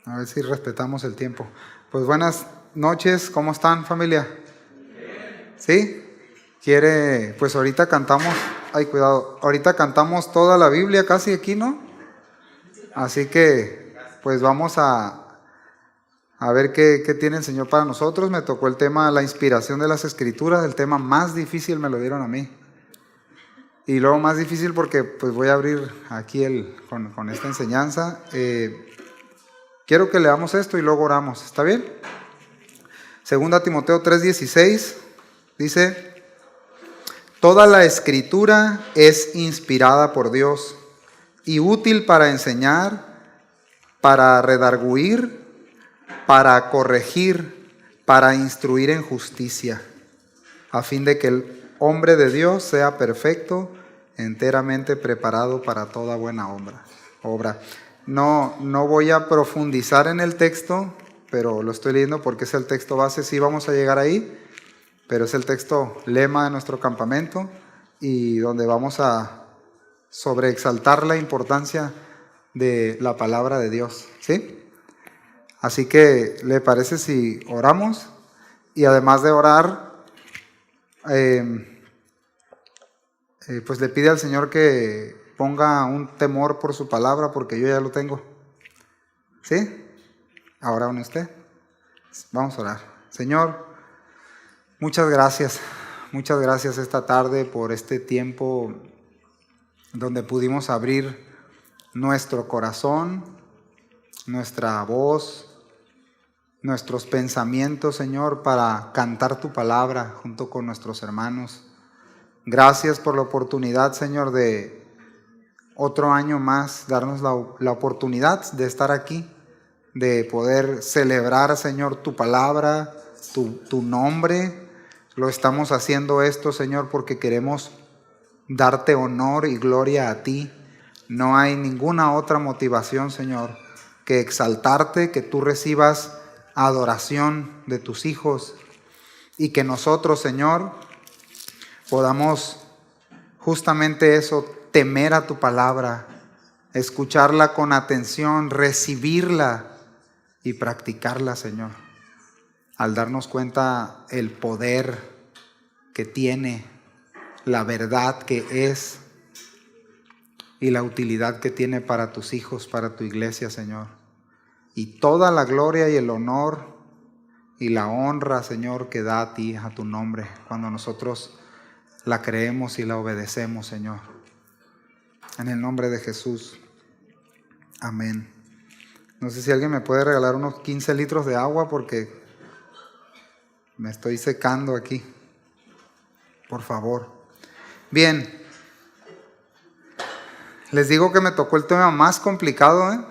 A ver si respetamos el tiempo. Pues buenas noches, ¿cómo están, familia? ¿Sí? Pues ahorita cantamos, ahorita cantamos toda la Biblia casi aquí, ¿no? Así que, pues vamos a ver qué tiene el Señor para nosotros. Me tocó el tema, la inspiración de las Escrituras, el tema más difícil me lo dieron a mí. Y luego más difícil porque pues voy a abrir aquí con esta enseñanza. Quiero que leamos esto y luego oramos, ¿está bien? Segunda Timoteo 3:16 dice: toda la Escritura es inspirada por Dios y útil para enseñar, para redarguir, para corregir, para instruir en justicia, a fin de que el hombre de Dios sea perfecto, enteramente preparado para toda buena obra. No voy a profundizar en el texto, pero lo estoy leyendo porque es el texto base. Sí vamos a llegar ahí, pero es el texto lema de nuestro campamento y donde vamos a sobreexaltar la importancia de la palabra de Dios, ¿sí? Así que, ¿le parece si oramos? Y además de orar, pues le pide al Señor que ponga un temor por su palabra, porque yo ya lo tengo. ¿Sí? Ahora con usted. Vamos a orar. Señor, muchas gracias esta tarde por este tiempo donde pudimos abrir nuestro corazón, nuestra voz, nuestros pensamientos, Señor, para cantar tu palabra junto con nuestros hermanos. Gracias por la oportunidad, Señor, de otro año más, darnos la oportunidad de estar aquí, de poder celebrar, Señor, tu palabra, tu nombre. Lo estamos haciendo esto, Señor, porque queremos darte honor y gloria a ti. No hay ninguna otra motivación, Señor, que exaltarte, que tú recibas adoración de tus hijos y que nosotros, Señor, podamos justamente eso, temer a tu palabra, escucharla con atención, recibirla y practicarla, Señor, al darnos cuenta el poder que tiene, la verdad que es y la utilidad que tiene para tus hijos, para tu iglesia, Señor. Y toda la gloria y el honor y la honra, Señor, que da a ti, a tu nombre, cuando nosotros la creemos y la obedecemos, Señor. En el nombre de Jesús. Amén. No sé si alguien me puede regalar unos 15 litros de agua porque me estoy secando aquí. Por favor. Bien. Les digo que me tocó el tema más complicado,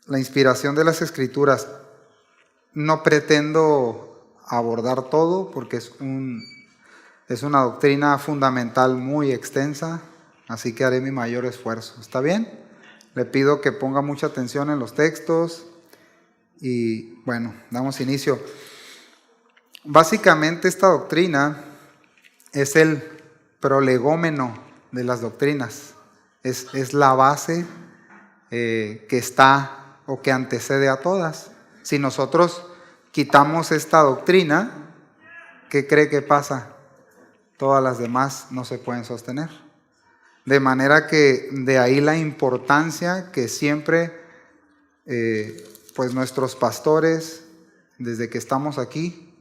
la inspiración de las Escrituras. No pretendo abordar todo porque es una doctrina fundamental muy extensa, así que haré mi mayor esfuerzo. ¿Está bien? Le pido que ponga mucha atención en los textos y bueno, damos inicio. Básicamente esta doctrina es el prolegómeno de las doctrinas, es la base que está o que antecede a todas. Si nosotros quitamos esta doctrina, ¿qué cree que pasa? Todas las demás no se pueden sostener. De manera que de ahí la importancia que siempre pues nuestros pastores, desde que estamos aquí,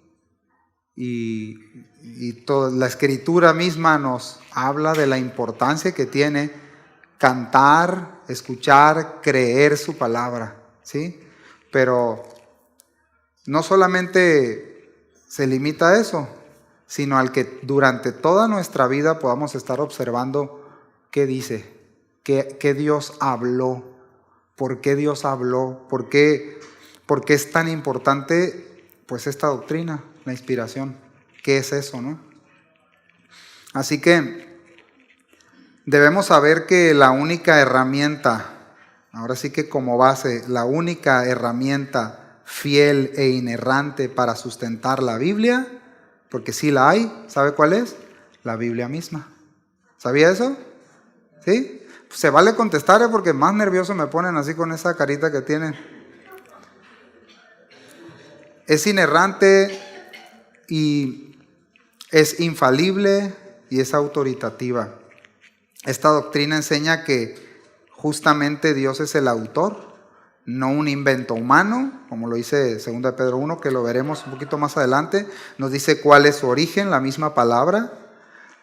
y toda la Escritura misma nos habla de la importancia que tiene cantar, escuchar, creer su palabra, ¿sí? Pero no solamente se limita a eso, sino al que durante toda nuestra vida podamos estar observando qué dice, qué Dios habló, por qué Dios habló, por qué es tan importante pues esta doctrina, la inspiración. ¿Qué es eso, no? Así que debemos saber que la única herramienta, ahora sí que como base, la única herramienta fiel e inerrante para sustentar la Biblia, porque sí la hay, ¿sabe cuál es? La Biblia misma. ¿Sabía eso? ¿Sí? Se vale contestar, porque más nervioso me ponen así con esa carita que tienen. Es inerrante y es infalible y es autoritativa. Esta doctrina enseña que justamente Dios es el autor, no un invento humano, como lo dice 2 Pedro 1, que lo veremos un poquito más adelante. Nos dice cuál es su origen, la misma palabra.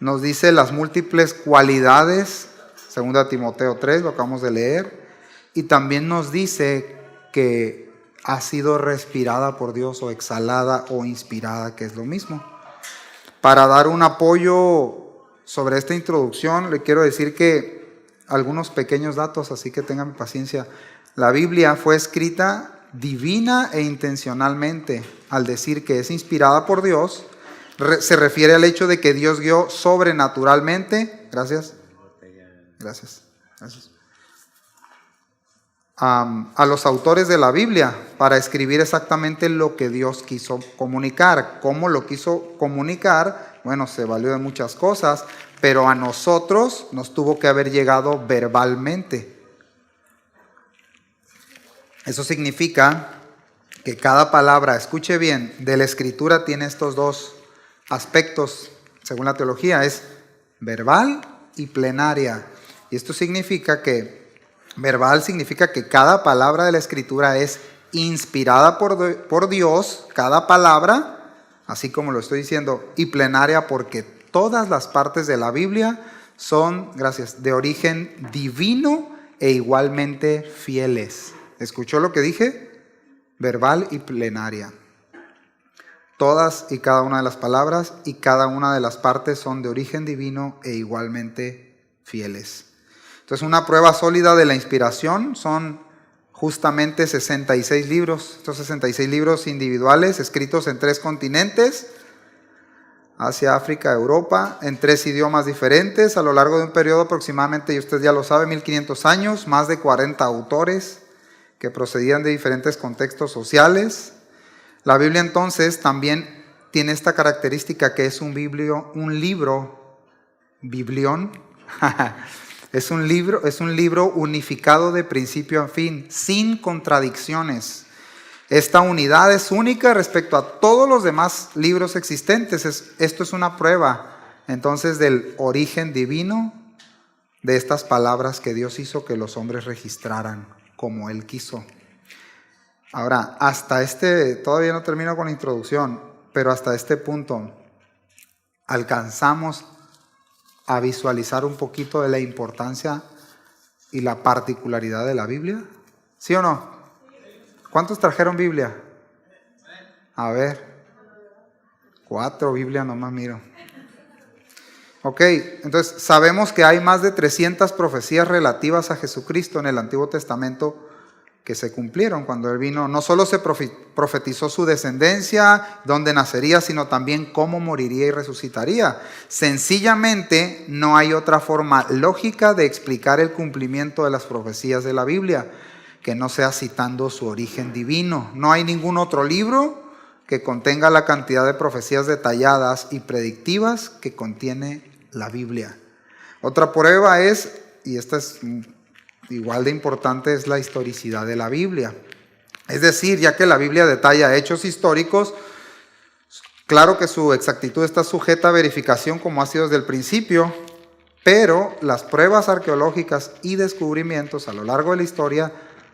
Nos dice las múltiples cualidades, 2 Timoteo 3, lo acabamos de leer. Y también nos dice que ha sido respirada por Dios, o exhalada o inspirada, que es lo mismo. Para dar un apoyo sobre esta introducción, le quiero decir que algunos pequeños datos, así que tengan paciencia. La Biblia fue escrita divina e intencionalmente. Al decir que es inspirada por Dios, se refiere al hecho de que Dios guió sobrenaturalmente, gracias, a los autores de la Biblia para escribir exactamente lo que Dios quiso comunicar. ¿Cómo lo quiso comunicar? Bueno, se valió de muchas cosas, pero a nosotros nos tuvo que haber llegado verbalmente. Eso significa que cada palabra, escuche bien, de la Escritura tiene estos dos aspectos, según la teología, es verbal y plenaria. Y esto significa que verbal significa que cada palabra de la Escritura es inspirada por Dios, cada palabra, así como lo estoy diciendo, y plenaria porque todas las partes de la Biblia son, de origen divino e igualmente fieles. ¿Escuchó lo que dije? Verbal y plenaria. Todas y cada una de las palabras y cada una de las partes son de origen divino e igualmente fieles. Entonces, una prueba sólida de la inspiración son justamente 66 libros. Estos 66 libros individuales escritos en 3 continentes, Asia, África, Europa, en 3 idiomas diferentes, a lo largo de un periodo aproximadamente, y usted ya lo sabe, 1500 años, más de 40 autores que procedían de diferentes contextos sociales. La Biblia entonces también tiene esta característica que es un libro, biblión, es un libro unificado de principio a fin, sin contradicciones. Esta unidad es única respecto a todos los demás libros existentes. Esto es una prueba entonces del origen divino de estas palabras que Dios hizo que los hombres registraran como Él quiso. Ahora, todavía no termino con la introducción, pero hasta este punto alcanzamos a visualizar un poquito de la importancia y la particularidad de la Biblia. ¿Sí o no? ¿Cuántos trajeron Biblia? A ver, 4 Biblias nomás miro. Ok, entonces sabemos que hay más de 300 profecías relativas a Jesucristo en el Antiguo Testamento que se cumplieron cuando Él vino. No solo se profetizó su descendencia, dónde nacería, sino también cómo moriría y resucitaría. Sencillamente no hay otra forma lógica de explicar el cumplimiento de las profecías de la Biblia que no sea citando su origen divino. No hay ningún otro libro que contenga la cantidad de profecías detalladas y predictivas que contiene la Biblia. Otra prueba es, y esta es igual de importante, es la historicidad de la Biblia. Es decir, ya que la Biblia detalla hechos históricos, claro que su exactitud está sujeta a verificación como ha sido desde el principio, pero las pruebas arqueológicas y descubrimientos a lo largo de la historia,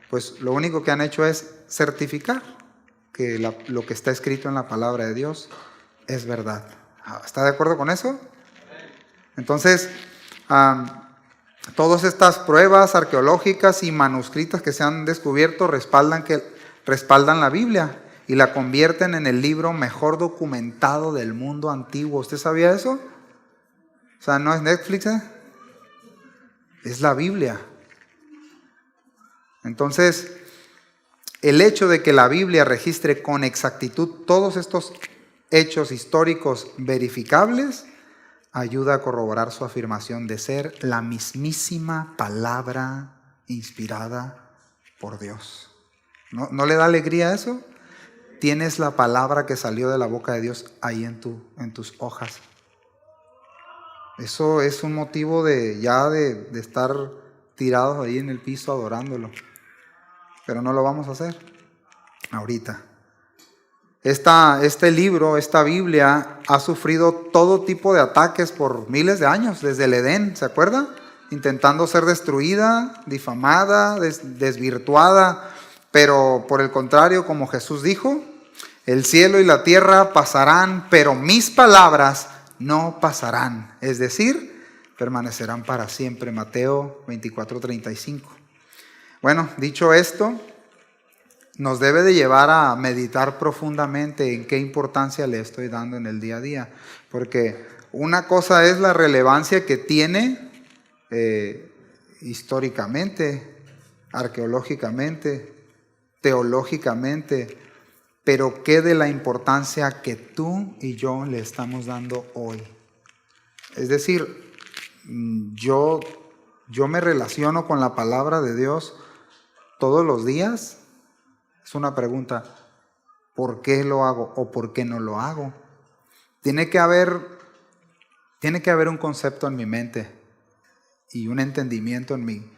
pues lo único que han hecho es certificar que lo que está escrito en la palabra de Dios es verdad. ¿Está de acuerdo con eso? Entonces, todas estas pruebas arqueológicas y manuscritas que se han descubierto respaldan la Biblia y la convierten en el libro mejor documentado del mundo antiguo. ¿Usted sabía eso? O sea, no es Netflix, es la Biblia. Entonces, el hecho de que la Biblia registre con exactitud todos estos hechos históricos verificables ayuda a corroborar su afirmación de ser la mismísima palabra inspirada por Dios. ¿No le da alegría eso? Tienes la palabra que salió de la boca de Dios ahí en tus hojas. Eso es un motivo de estar tirados ahí en el piso adorándolo. Pero no lo vamos a hacer ahorita. Este libro, esta Biblia, ha sufrido todo tipo de ataques por miles de años, desde el Edén, ¿se acuerda? Intentando ser destruida, difamada, desvirtuada, pero por el contrario, como Jesús dijo, el cielo y la tierra pasarán, pero mis palabras no pasarán, es decir, permanecerán para siempre. Mateo 24:35. Bueno, dicho esto, nos debe de llevar a meditar profundamente en qué importancia le estoy dando en el día a día. Porque una cosa es la relevancia que tiene históricamente, arqueológicamente, teológicamente, pero qué de la importancia que tú y yo le estamos dando hoy. Es decir, yo me relaciono con la palabra de Dios todos los días. Es una pregunta, ¿por qué lo hago o por qué no lo hago? Tiene que haber un concepto en mi mente y un entendimiento en mí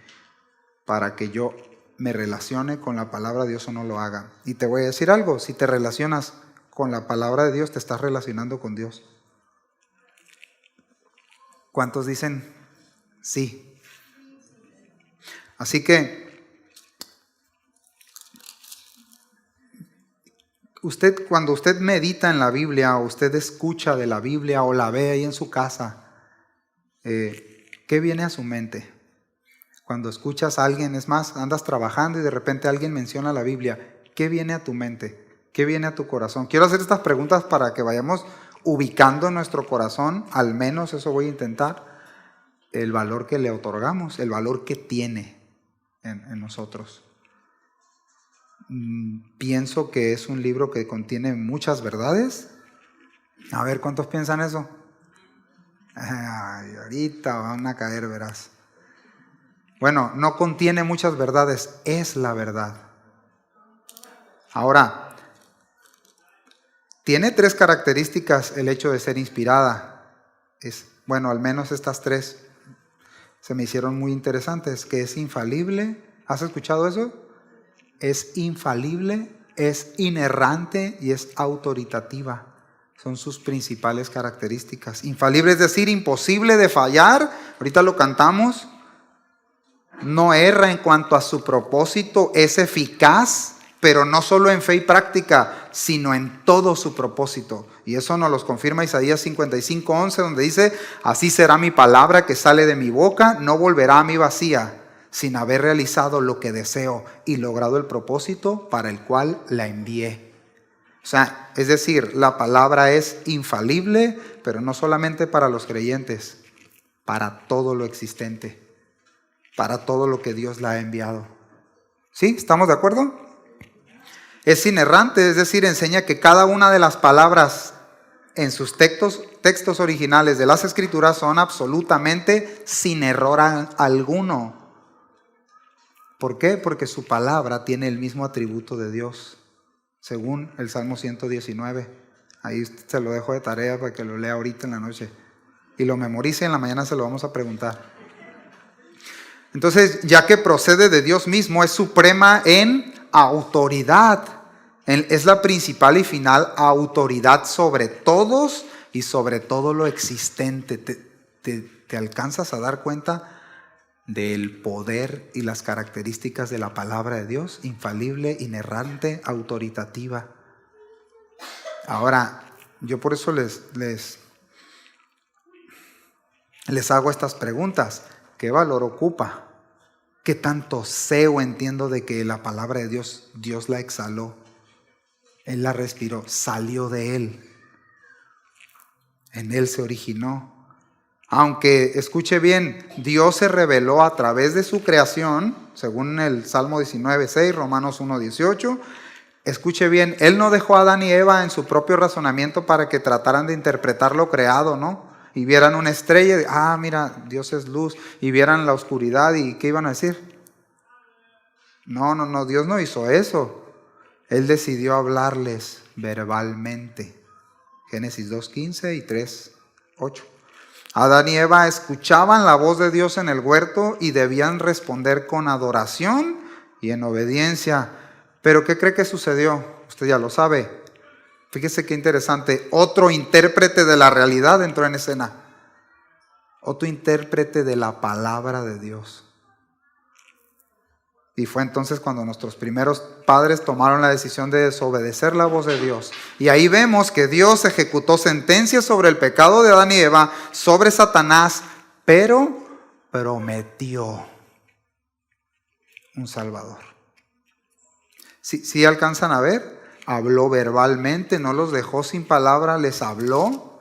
para que yo me relacione con la palabra de Dios o no lo haga. Y te voy a decir algo, si te relacionas con la palabra de Dios, te estás relacionando con Dios. ¿Cuántos dicen sí? Así que cuando usted medita en la Biblia, o usted escucha de la Biblia, o la ve ahí en su casa, ¿qué viene a su mente? Cuando escuchas a alguien, es más, andas trabajando y de repente alguien menciona la Biblia, ¿qué viene a tu mente? ¿Qué viene a tu corazón? Quiero hacer estas preguntas para que vayamos ubicando en nuestro corazón, al menos eso voy a intentar, el valor que le otorgamos, el valor que tiene en nosotros. Pienso que es un libro que contiene muchas verdades. A ver, ¿cuántos piensan eso? Ay, ahorita van a caer, verás. Bueno, no contiene muchas verdades, es la verdad. Ahora, tiene 3 características el hecho de ser inspirada. Bueno, al menos estas 3 se me hicieron muy interesantes, que es infalible. ¿Has escuchado eso? Es infalible, es inerrante y es autoritativa. Son sus principales características. Infalible es decir, imposible de fallar. Ahorita lo cantamos. No erra en cuanto a su propósito, es eficaz, pero no solo en fe y práctica, sino en todo su propósito. Y eso nos lo confirma Isaías 55:11, donde dice, así será mi palabra que sale de mi boca, no volverá a mí vacía, sin haber realizado lo que deseo y logrado el propósito para el cual la envié. O sea, es decir, la palabra es infalible, pero no solamente para los creyentes, para todo lo existente, para todo lo que Dios la ha enviado. ¿Sí? ¿Estamos de acuerdo? Es inerrante, es decir, enseña que cada una de las palabras en sus textos originales de las Escrituras son absolutamente sin error alguno. ¿Por qué? Porque su palabra tiene el mismo atributo de Dios, según el Salmo 119. Ahí se lo dejo de tarea para que lo lea ahorita en la noche y lo memorice, en la mañana se lo vamos a preguntar. Entonces, ya que procede de Dios mismo, es suprema en autoridad. Es la principal y final autoridad sobre todos y sobre todo lo existente. ¿Te alcanzas a dar cuenta del poder y las características de la palabra de Dios? Infalible, inerrante, autoritativa. Ahora, yo por eso les hago estas preguntas. ¿Qué valor ocupa? ¿Qué tanto sé o entiendo de que la palabra de Dios la exhaló? Él la respiró, salió de Él. En Él se originó. Aunque, escuche bien, Dios se reveló a través de su creación, según el Salmo 19:6, Romanos 1:18. Escuche bien, Él no dejó a Adán y Eva en su propio razonamiento para que trataran de interpretar lo creado, ¿no? Y vieran una estrella y, mira, Dios es luz. Y vieran la oscuridad y ¿qué iban a decir? No, Dios no hizo eso. Él decidió hablarles verbalmente. Génesis 2:15 y 3:8. Adán y Eva escuchaban la voz de Dios en el huerto y debían responder con adoración y en obediencia. Pero ¿qué cree que sucedió? Usted ya lo sabe. Fíjese qué interesante. Otro intérprete de la realidad entró en escena. Otro intérprete de la palabra de Dios. Y fue entonces cuando nuestros primeros padres tomaron la decisión de desobedecer la voz de Dios. Y ahí vemos que Dios ejecutó sentencias sobre el pecado de Adán y Eva, sobre Satanás, pero prometió un Salvador. ¿Sí alcanzan a ver? Habló verbalmente, no los dejó sin palabra, les habló,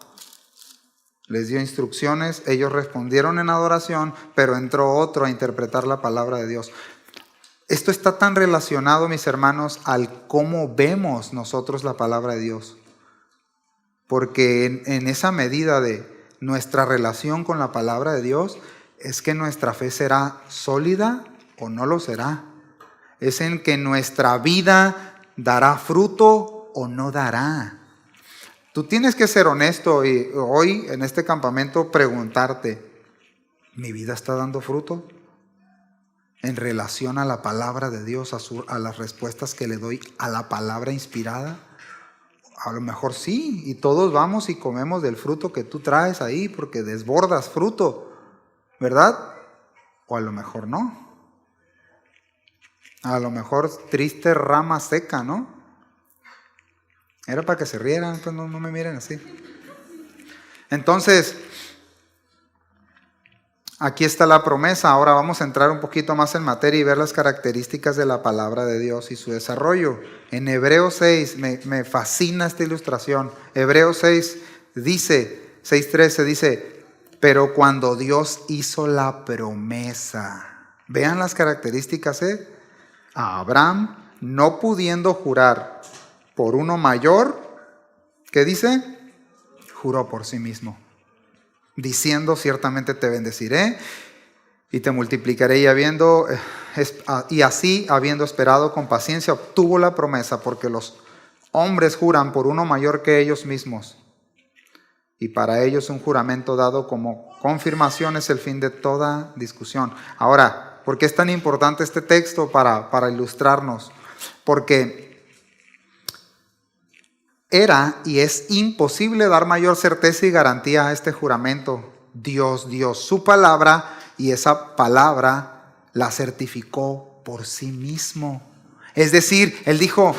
les dio instrucciones, ellos respondieron en adoración, pero entró otro a interpretar la palabra de Dios. Esto está tan relacionado, mis hermanos, al cómo vemos nosotros la palabra de Dios. Porque en esa medida de nuestra relación con la palabra de Dios, es que nuestra fe será sólida o no lo será. Es en que nuestra vida dará fruto o no dará. Tú tienes que ser honesto y hoy en este campamento preguntarte, ¿mi vida está dando fruto? En relación a la palabra de Dios, a las respuestas que le doy a la palabra inspirada. A lo mejor sí, y todos vamos y comemos del fruto que tú traes ahí porque desbordas fruto, ¿verdad? O a lo mejor no. A lo mejor triste rama seca, ¿no? Era para que se rieran, pues no me miren así. Entonces, aquí está la promesa. Ahora vamos a entrar un poquito más en materia y ver las características de la palabra de Dios y su desarrollo. En Hebreos 6, me fascina esta ilustración. Hebreos 6 dice, 6:13 dice, pero cuando Dios hizo la promesa, vean las características, a Abraham, no pudiendo jurar por uno mayor, ¿qué dice? Juró por sí mismo, diciendo, ciertamente te bendeciré y te multiplicaré, y así, habiendo esperado con paciencia, obtuvo la promesa, porque los hombres juran por uno mayor que ellos mismos, y para ellos un juramento dado como confirmación es el fin de toda discusión. Ahora, ¿por qué es tan importante este texto para ilustrarnos? Porque era y es imposible dar mayor certeza y garantía a este juramento. Dios dio su palabra y esa palabra la certificó por sí mismo. Es decir, Él dijo,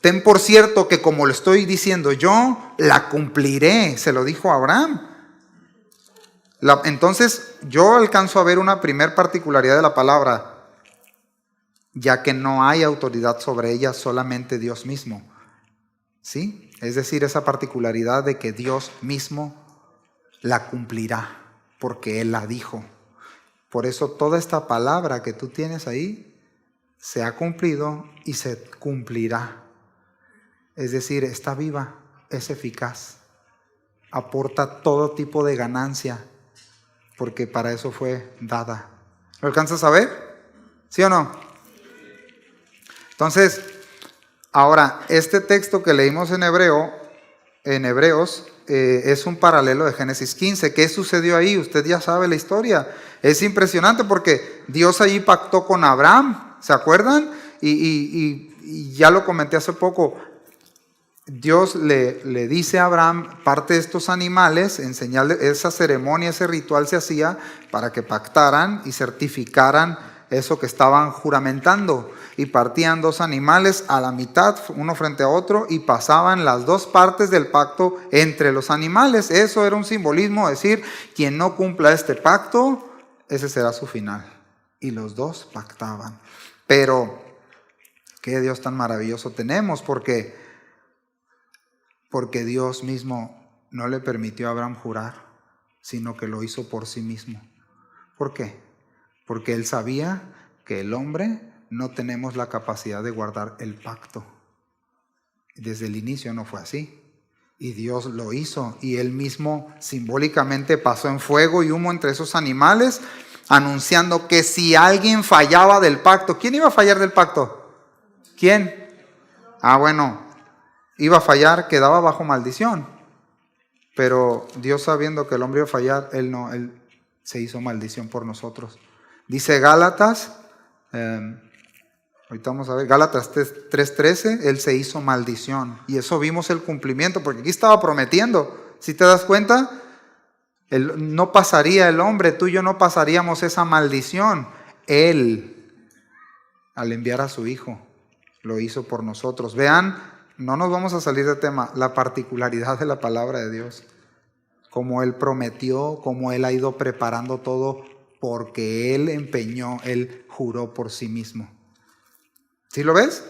ten por cierto que como lo estoy diciendo yo, la cumpliré. Se lo dijo a Abraham. Entonces, yo alcanzo a ver una primer particularidad de la palabra, ya que no hay autoridad sobre ella, solamente Dios mismo. ¿Sí? Es decir, esa particularidad de que Dios mismo la cumplirá, porque Él la dijo. Por eso toda esta palabra que tú tienes ahí se ha cumplido y se cumplirá. Es decir, está viva, es eficaz, aporta todo tipo de ganancia, porque para eso fue dada. ¿Lo alcanzas a ver? ¿Sí o no? Entonces, ahora, este texto que leímos en Hebreos, es un paralelo de Génesis 15. ¿Qué sucedió ahí? Usted ya sabe la historia. Es impresionante porque Dios allí pactó con Abraham, ¿se acuerdan? Y ya lo comenté hace poco. Dios le dice a Abraham, parte de estos animales, en señal de esa ceremonia, ese ritual se hacía para que pactaran y certificaran eso que estaban juramentando. Y partían dos animales a la mitad, uno frente a otro, y pasaban las dos partes del pacto entre los animales. Eso era un simbolismo, decir, quien no cumpla este pacto, ese será su final. Y los dos pactaban. Pero, qué Dios tan maravilloso tenemos, porque Dios mismo no le permitió a Abraham jurar, sino que lo hizo por sí mismo. ¿Por qué? Porque Él sabía que el hombre no tenemos la capacidad de guardar el pacto. Desde el inicio no fue así. Y Dios lo hizo. Y Él mismo simbólicamente pasó en fuego y humo entre esos animales, anunciando que si alguien fallaba del pacto, ¿quién iba a fallar del pacto? ¿Quién? Bueno, iba a fallar, quedaba bajo maldición. Pero Dios, sabiendo que el hombre iba a fallar, Él se hizo maldición por nosotros. Dice Gálatas, ahorita vamos a ver, Gálatas 3:13, Él se hizo maldición. Y eso vimos el cumplimiento, porque aquí estaba prometiendo. ¿Sí te das cuenta? No pasaría el hombre, tú y yo no pasaríamos esa maldición. Él, al enviar a su Hijo, lo hizo por nosotros. Vean, no nos vamos a salir de tema, la particularidad de la palabra de Dios. Como Él prometió, como Él ha ido preparando todo, porque Él empeñó, Él juró por sí mismo. ¿Sí lo ves?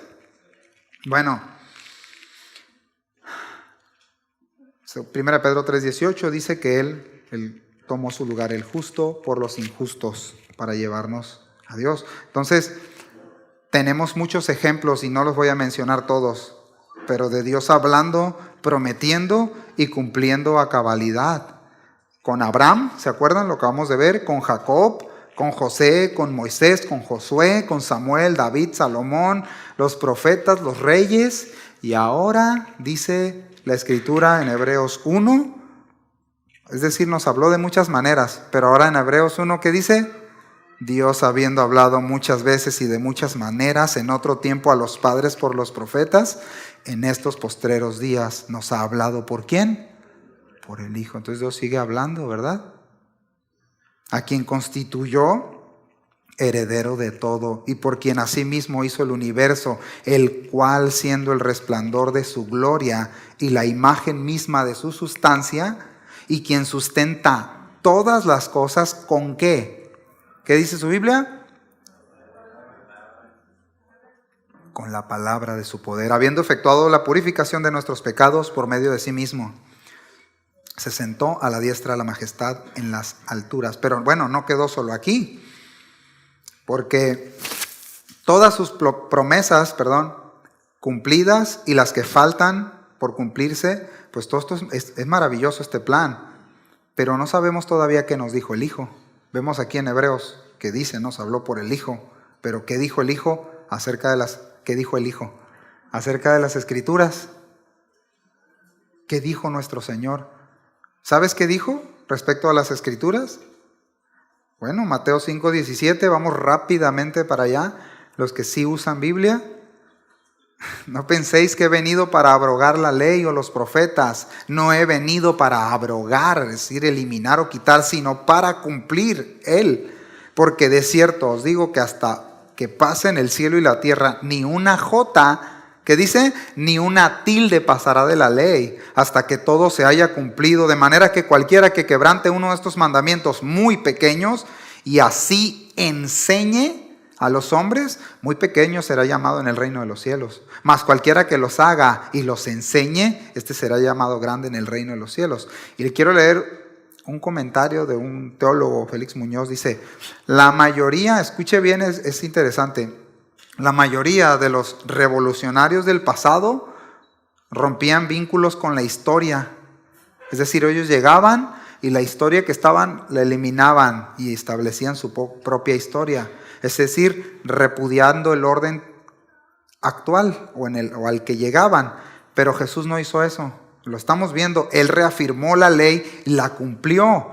Bueno, 1 Pedro 3:18 dice que Él tomó su lugar, el justo por los injustos, para llevarnos a Dios. Entonces, tenemos muchos ejemplos y no los voy a mencionar todos, pero de Dios hablando, prometiendo y cumpliendo a cabalidad. Con Abraham, ¿se acuerdan? Lo acabamos de ver. Con Jacob, con José, con Moisés, con Josué, con Samuel, David, Salomón, los profetas, los reyes. Y ahora dice la Escritura en Hebreos 1, es decir, nos habló de muchas maneras, pero ahora en Hebreos 1, ¿qué dice? Dios, habiendo hablado muchas veces y de muchas maneras en otro tiempo a los padres por los profetas, en estos postreros días nos ha hablado ¿por quién? Por el Hijo. Entonces Dios sigue hablando, ¿verdad? A quien constituyó heredero de todo y por quien asimismo hizo el universo, el cual siendo el resplandor de su gloria y la imagen misma de su sustancia, y quien sustenta todas las cosas ¿con qué? ¿Qué dice su Biblia? Con la palabra de su poder, habiendo efectuado la purificación de nuestros pecados por medio de sí mismo. Se sentó a la diestra de la majestad en las alturas. Pero bueno, no quedó solo aquí, porque todas sus promesas, cumplidas y las que faltan por cumplirse, pues todo esto es maravilloso este plan. Pero no sabemos todavía qué nos dijo el Hijo. Vemos aquí en Hebreos que dice, nos habló por el Hijo. Pero ¿qué dijo el Hijo qué dijo el Hijo? Acerca de las Escrituras. ¿Qué dijo nuestro Señor? ¿Sabes qué dijo respecto a las Escrituras? Bueno, Mateo 5:17, vamos rápidamente para allá. Los que sí usan Biblia, no penséis que he venido para abrogar la ley o los profetas. No he venido para abrogar, es decir, eliminar o quitar, sino para cumplir Él. Porque de cierto os digo que hasta que pasen el cielo y la tierra, ni una jota, ¿qué dice? Ni una tilde pasará de la ley, hasta que todo se haya cumplido. De manera que cualquiera que quebrante uno de estos mandamientos muy pequeños y así enseñe a los hombres, muy pequeño será llamado en el reino de los cielos. Mas cualquiera que los haga y los enseñe, este será llamado grande en el reino de los cielos. Y le quiero leer un comentario de un teólogo, Félix Muñoz, dice, la mayoría, escuche bien, es interesante, la mayoría de los revolucionarios del pasado rompían vínculos con la historia. Es decir, ellos llegaban y la historia que estaban la eliminaban y establecían su propia historia. Es decir, repudiando el orden actual o al que llegaban. Pero Jesús no hizo eso. Lo estamos viendo. Él reafirmó la ley y la cumplió.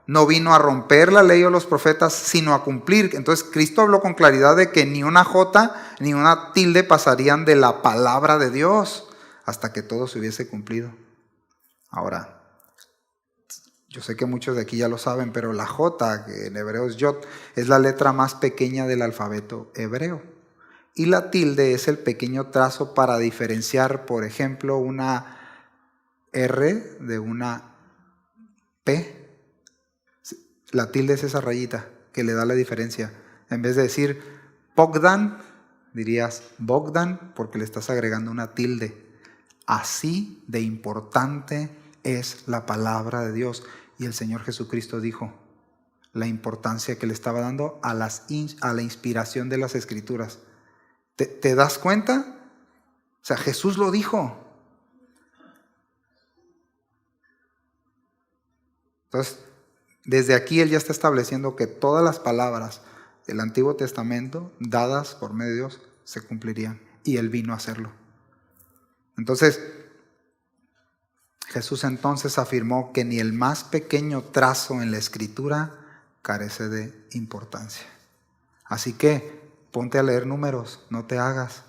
No vino a romper la ley o los profetas, sino a cumplir. Entonces Cristo habló con claridad de que ni una jota ni una tilde pasarían de la palabra de Dios hasta que todo se hubiese cumplido. Ahora, yo sé que muchos de aquí ya lo saben, pero la J, que en hebreo es Yod, es la letra más pequeña del alfabeto hebreo. Y la tilde es el pequeño trazo para diferenciar, por ejemplo, una R de una P. La tilde es esa rayita que le da la diferencia. En vez de decir Bogdan, dirías Bogdan porque le estás agregando una tilde. Así de importante es la palabra de Dios. Y el Señor Jesucristo dijo la importancia que le estaba dando a la inspiración de las Escrituras. ¿Te das cuenta? O sea, Jesús lo dijo. Entonces, desde aquí Él ya está estableciendo que todas las palabras del Antiguo Testamento dadas por medio de Dios se cumplirían. Y Él vino a hacerlo. Entonces, Jesús entonces afirmó que ni el más pequeño trazo en la Escritura carece de importancia. Así que ponte a leer números, no te hagas.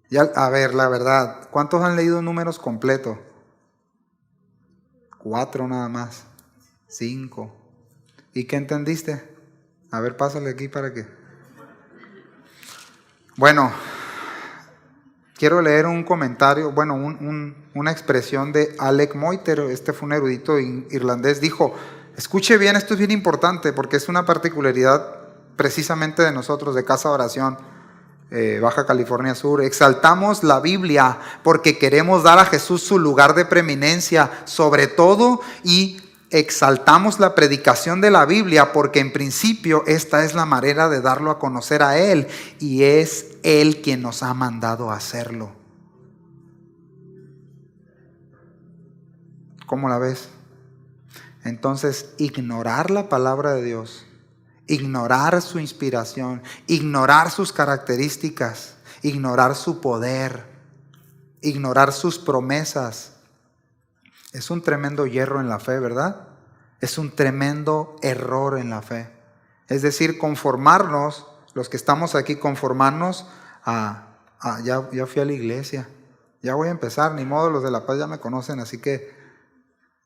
Ya, a ver, la verdad, ¿cuántos han leído números completo? 4 nada más, 5. ¿Y qué entendiste? A ver, pásale aquí para que... Bueno, quiero leer un comentario, una expresión de Alec Moiter. Este fue un erudito irlandés. Dijo, escuche bien, esto es bien importante porque es una particularidad precisamente de nosotros, de Casa de Oración, Baja California Sur. Exaltamos la Biblia porque queremos dar a Jesús su lugar de preeminencia sobre todo, y exaltamos la predicación de la Biblia porque en principio esta es la manera de darlo a conocer a Él, y es Él quien nos ha mandado a hacerlo. ¿Cómo la ves? Entonces, ignorar la palabra de Dios, ignorar su inspiración, ignorar sus características, ignorar su poder, ignorar sus promesas, es un tremendo hierro en la fe, ¿verdad? Es un tremendo error en la fe. Es decir, conformarnos, los que estamos aquí, conformarnos ya fui a la iglesia, ya voy a empezar, ni modo, los de La Paz ya me conocen, así que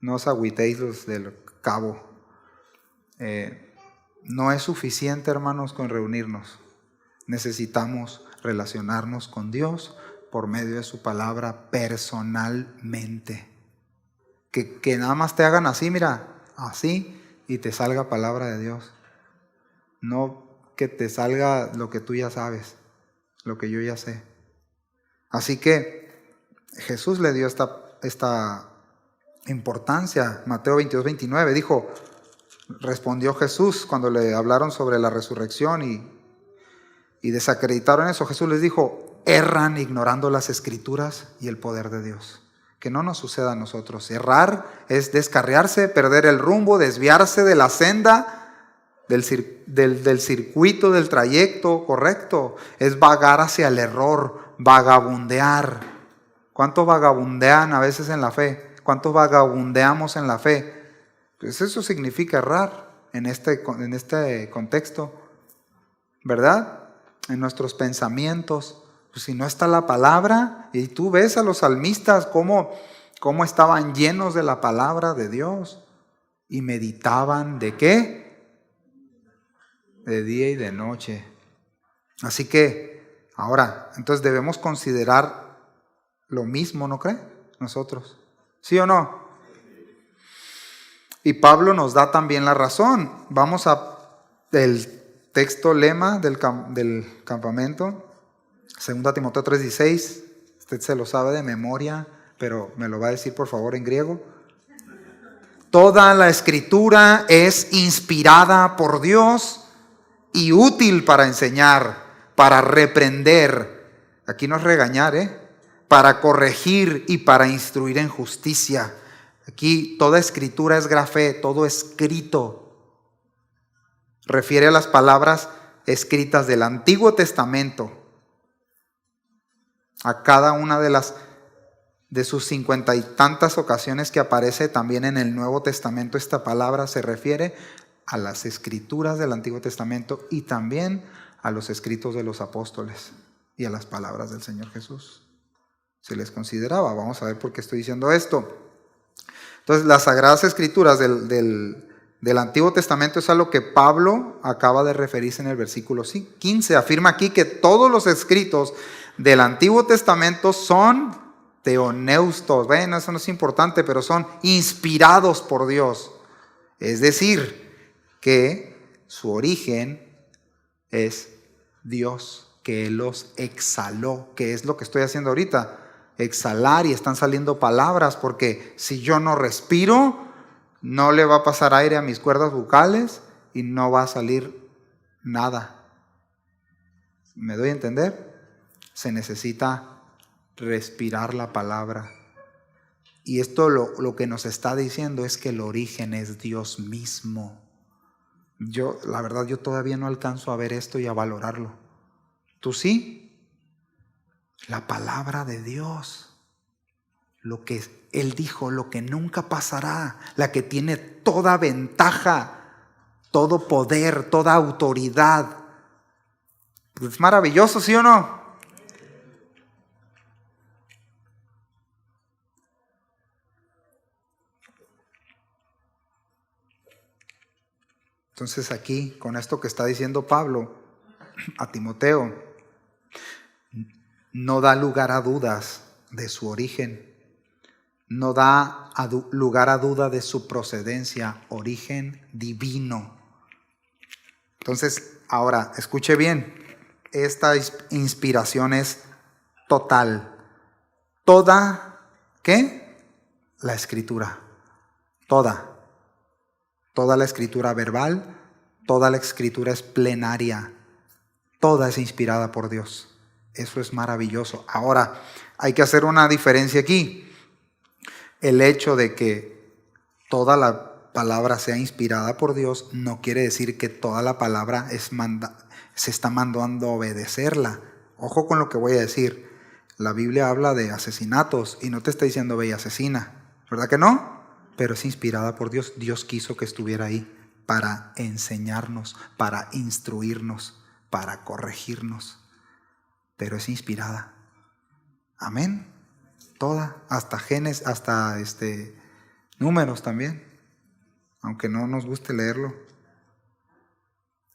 no os agüitéis los del Cabo. No es suficiente, hermanos, con reunirnos. Necesitamos relacionarnos con Dios por medio de su palabra personalmente. Que nada más te hagan así, mira, así, y te salga palabra de Dios. No que te salga lo que tú ya sabes, lo que yo ya sé. Así que Jesús le dio esta importancia. Mateo 22-29 dijo, respondió Jesús cuando le hablaron sobre la resurrección y desacreditaron eso. Jesús les dijo, erran ignorando las Escrituras y el poder de Dios. Que no nos suceda a nosotros. Errar es descarriarse, perder el rumbo, desviarse de la senda, del circuito, del trayecto correcto. Es vagar hacia el error, vagabundear. ¿Cuántos vagabundean a veces en la fe? ¿Cuántos vagabundeamos en la fe? Pues eso significa errar en este contexto, ¿verdad? En nuestros pensamientos. Pues si no está la palabra, y tú ves a los salmistas cómo estaban llenos de la palabra de Dios y meditaban ¿de qué? De día y de noche. Así que ahora, entonces debemos considerar lo mismo, ¿no cree? Nosotros, ¿sí o no? Y Pablo nos da también la razón. Vamos a el texto lema del campamento. 2 Timoteo 3:16, usted se lo sabe de memoria, pero me lo va a decir por favor en griego. Toda la Escritura es inspirada por Dios y útil para enseñar, para reprender, aquí no es regañar, para corregir y para instruir en justicia. Aquí toda Escritura es grafé, todo escrito. Refiere a las palabras escritas del Antiguo Testamento. A cada una de sus 50 y tantas ocasiones que aparece también en el Nuevo Testamento, esta palabra se refiere a las escrituras del Antiguo Testamento y también a los escritos de los apóstoles y a las palabras del Señor Jesús. Se les consideraba. Vamos a ver por qué estoy diciendo esto. Entonces, las Sagradas Escrituras del Antiguo Testamento es a lo que Pablo acaba de referirse en el versículo 15. Afirma aquí que todos los escritos del Antiguo Testamento son teoneustos. Bueno, eso no es importante, pero son inspirados por Dios. Es decir, que su origen es Dios, que Él los exhaló, que es lo que estoy haciendo ahorita. Exhalar, y están saliendo palabras, porque si yo no respiro, no le va a pasar aire a mis cuerdas vocales y no va a salir nada. ¿Me doy a entender? Se necesita respirar la palabra. Y esto lo que nos está diciendo es que el origen es Dios mismo. La verdad, yo todavía no alcanzo a ver esto y a valorarlo. ¿Tú sí? La palabra de Dios. lo que Él dijo, lo que nunca pasará, la que tiene toda ventaja, todo poder, toda autoridad. Es maravilloso, ¿sí o no? Entonces aquí, con esto que está diciendo Pablo a Timoteo, no da lugar a dudas de su origen, no da lugar a duda de su procedencia, origen divino. Entonces, ahora, escuche bien, esta inspiración es total. Toda, ¿qué? La escritura. Toda la escritura verbal, toda la escritura es plenaria, toda es inspirada por Dios. Eso es maravilloso. Ahora, hay que hacer una diferencia aquí. El hecho de que toda la palabra sea inspirada por Dios no quiere decir que toda la palabra se está mandando a obedecerla. Ojo con lo que voy a decir. La Biblia habla de asesinatos y no te está diciendo ve y asesina, ¿verdad que no? Pero es inspirada por Dios. Dios quiso que estuviera ahí para enseñarnos, para instruirnos, para corregirnos. Pero es inspirada. Amén. Toda, hasta Génesis, hasta Números también, aunque no nos guste leerlo.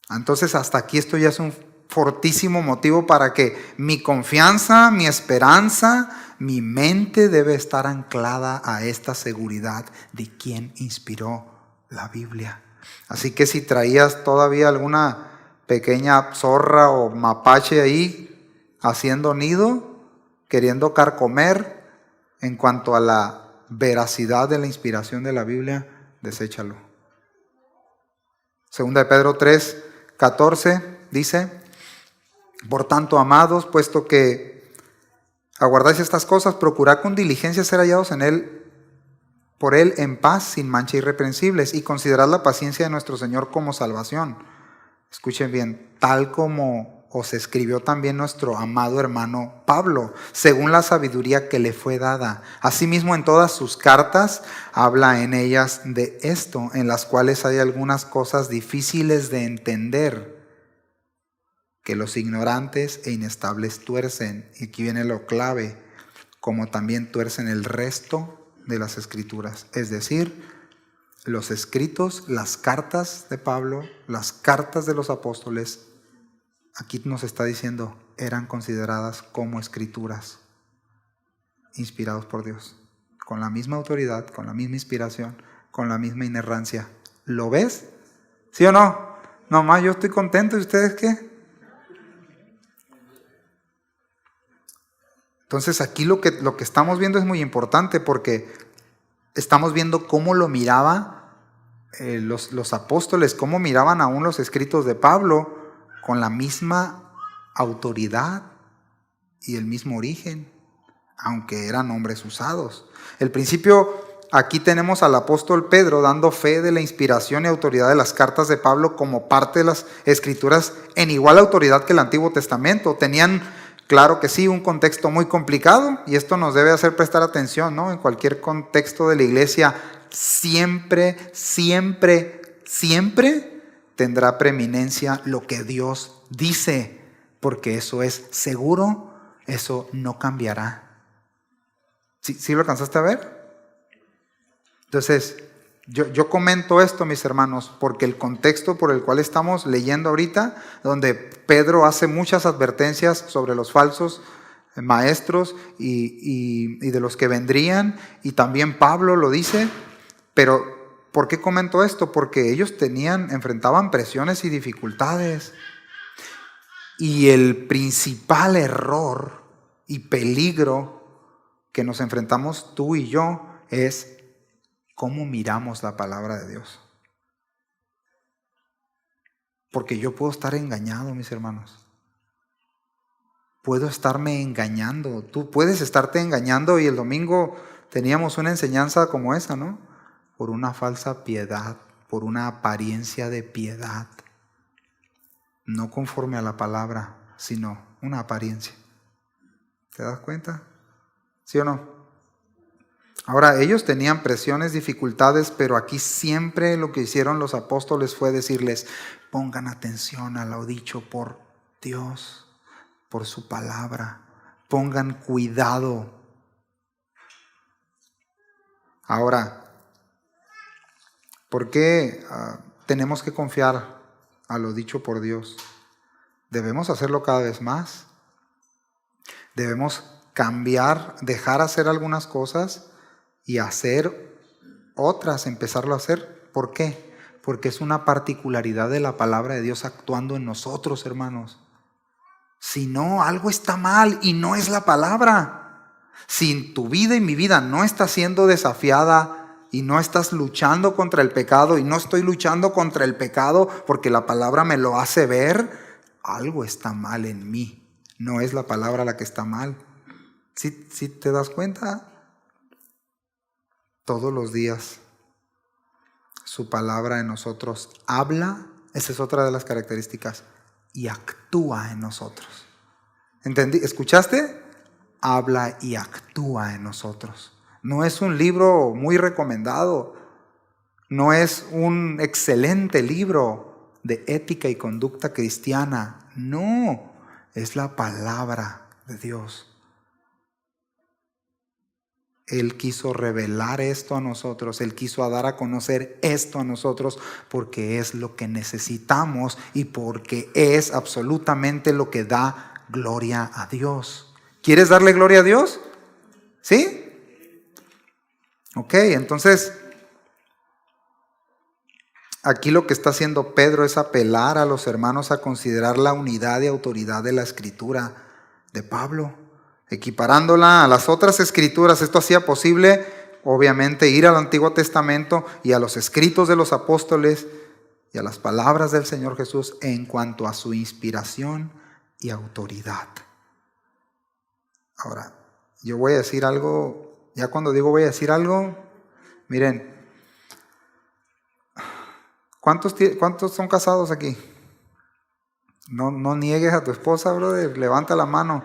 Entonces hasta aquí esto ya es un fortísimo motivo para que mi confianza, mi esperanza, mi mente debe estar anclada a esta seguridad de quién inspiró la Biblia. Así que si traías todavía alguna pequeña zorra o mapache ahí haciendo nido, queriendo carcomer en cuanto a la veracidad de la inspiración de la Biblia, deséchalo. Segunda de Pedro 3:14 dice: por tanto, amados, puesto que aguardáis estas cosas, procurad con diligencia ser hallados en Él, por Él en paz, sin mancha, irreprensibles, y considerad la paciencia de nuestro Señor como salvación. Escuchen bien, tal como os escribió también nuestro amado hermano Pablo, según la sabiduría que le fue dada. Asimismo, en todas sus cartas habla en ellas de esto, en las cuales hay algunas cosas difíciles de entender, que los ignorantes e inestables tuercen, y aquí viene lo clave, como también tuercen el resto de las escrituras, es decir, los escritos, las cartas de Pablo, las cartas de los apóstoles, aquí nos está diciendo, eran consideradas como escrituras, inspirados por Dios, con la misma autoridad, con la misma inspiración, con la misma inerrancia. ¿Lo ves? ¿Sí o no? Nomás yo estoy contento, ¿y ustedes qué? Entonces aquí lo que estamos viendo es muy importante, porque estamos viendo cómo lo miraba los apóstoles, cómo miraban aún los escritos de Pablo con la misma autoridad y el mismo origen, aunque eran hombres usados. El principio, aquí tenemos al apóstol Pedro dando fe de la inspiración y autoridad de las cartas de Pablo como parte de las escrituras en igual autoridad que el Antiguo Testamento. Tenían, claro que sí, un contexto muy complicado, y esto nos debe hacer prestar atención, ¿no? En cualquier contexto de la iglesia, siempre tendrá preeminencia lo que Dios dice, porque eso es seguro, eso no cambiará. ¿Sí lo alcanzaste a ver? Entonces, yo comento esto, mis hermanos, porque el contexto por el cual estamos leyendo ahorita, donde Pedro hace muchas advertencias sobre los falsos maestros y de los que vendrían, y también Pablo lo dice, pero ¿por qué comento esto? Porque ellos enfrentaban presiones y dificultades, y el principal error y peligro que nos enfrentamos tú y yo es cómo miramos la palabra de Dios. Porque yo puedo estar engañado, mis hermanos. Puedo estarme engañando. Tú puedes estarte engañando, y el domingo teníamos una enseñanza como esa, ¿no? Por una falsa piedad, por una apariencia de piedad. No conforme a la palabra, sino una apariencia. ¿Te das cuenta? ¿Sí o no? Ahora, ellos tenían presiones, dificultades, pero aquí siempre lo que hicieron los apóstoles fue decirles, pongan atención a lo dicho por Dios, por su palabra, pongan cuidado. Ahora, ¿por qué tenemos que confiar a lo dicho por Dios? Debemos hacerlo cada vez más. Debemos cambiar, dejar hacer algunas cosas y hacer otras, empezarlo a hacer. ¿Por qué? Porque es una particularidad de la palabra de Dios actuando en nosotros, hermanos. Si no, algo está mal y no es la palabra. Si tu vida y mi vida no está siendo desafiada y no estás luchando contra el pecado y no estoy luchando contra el pecado porque la palabra me lo hace ver, algo está mal en mí. No es la palabra la que está mal. ¿Sí te das cuenta? Todos los días su palabra en nosotros habla, esa es otra de las características, y actúa en nosotros. ¿Entendí? ¿Escuchaste? Habla y actúa en nosotros. No es un libro muy recomendado, no es un excelente libro de ética y conducta cristiana, no, es la palabra de Dios. Él quiso revelar esto a nosotros, Él quiso dar a conocer esto a nosotros porque es lo que necesitamos y porque es absolutamente lo que da gloria a Dios. ¿Quieres darle gloria a Dios? ¿Sí? Ok, entonces aquí lo que está haciendo Pedro es apelar a los hermanos a considerar la unidad y autoridad de la escritura de Pablo, equiparándola a las otras escrituras. Esto hacía posible, obviamente, ir al Antiguo Testamento y a los escritos de los apóstoles y a las palabras del Señor Jesús en cuanto a su inspiración y autoridad. Ahora, yo voy a decir algo, ya cuando digo voy a decir algo, miren, ¿cuántos son casados aquí? No niegues a tu esposa, brother, levanta la mano.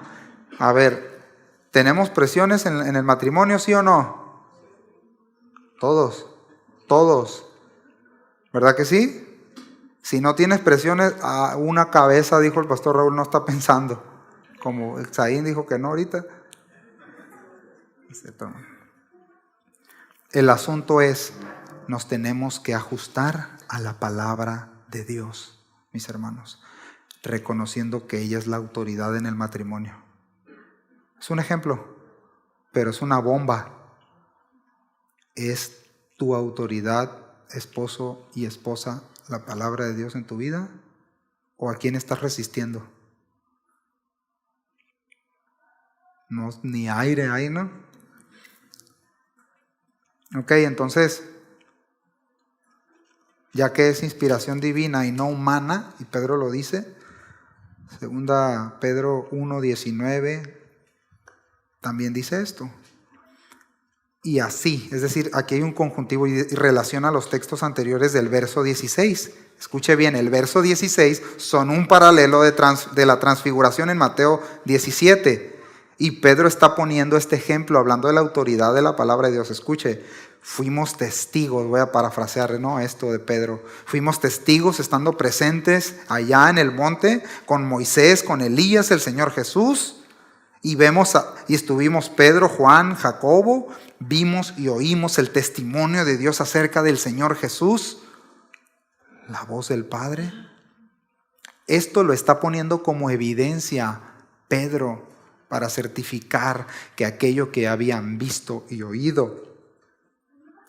A ver, ¿tenemos presiones en el matrimonio, sí o no? Todos. ¿Verdad que sí? Si no tienes presiones, a una cabeza, dijo el pastor Raúl, no está pensando. Como Exaín dijo que no ahorita. El asunto es, nos tenemos que ajustar a la palabra de Dios, mis hermanos, reconociendo que ella es la autoridad en el matrimonio. Es un ejemplo, pero es una bomba. ¿Es tu autoridad, esposo y esposa, la palabra de Dios en tu vida? ¿O a quién estás resistiendo? No, ni aire ahí, ¿no? Ok, entonces, ya que es inspiración divina y no humana, y Pedro lo dice, segunda Pedro 1:19, también dice esto. Y así, es decir, aquí hay un conjuntivo y relaciona los textos anteriores del verso 16. Escuche bien, el verso 16 son un paralelo de la transfiguración en Mateo 17. Y Pedro está poniendo este ejemplo, hablando de la autoridad de la palabra de Dios. Escuche, fuimos testigos, voy a parafrasear, ¿no?, esto de Pedro. Fuimos testigos estando presentes allá en el monte con Moisés, con Elías, el Señor Jesús. Y estuvimos Pedro, Juan, Jacobo, vimos y oímos el testimonio de Dios acerca del Señor Jesús, la voz del Padre. Esto lo está poniendo como evidencia Pedro para certificar que aquello que habían visto y oído